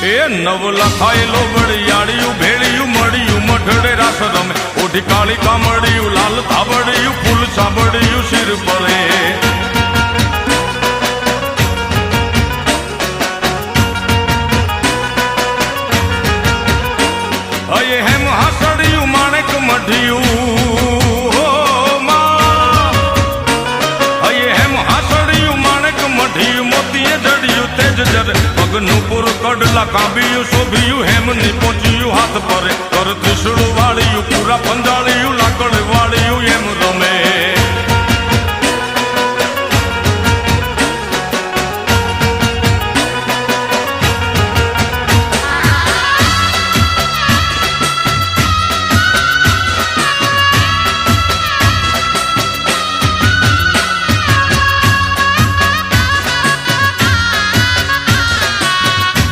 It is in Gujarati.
એ નવ લખાયેલો વળિયાળિયું ભેળિયું મળ્યું મઢડે રાસ રમે ઓઢી કાળી કામડિયું લાલ ધાબડિયું ફૂલ સાંભળિયું શિર પરે અયે હેમ હાસડિયું માણેક મઢિયું અયે હેમ હાસડિયું માણેક મઢિયું મોતીએ જડિયું તેજ જરે પગનું પુર કડલા કાંબિયું શોભિયું હેમની પહોંચ્યું હાથ પરે કર ત્રિશુળ વાળિયું પૂરા પંજાળિયું લાકડ વાળિયું એમ રમે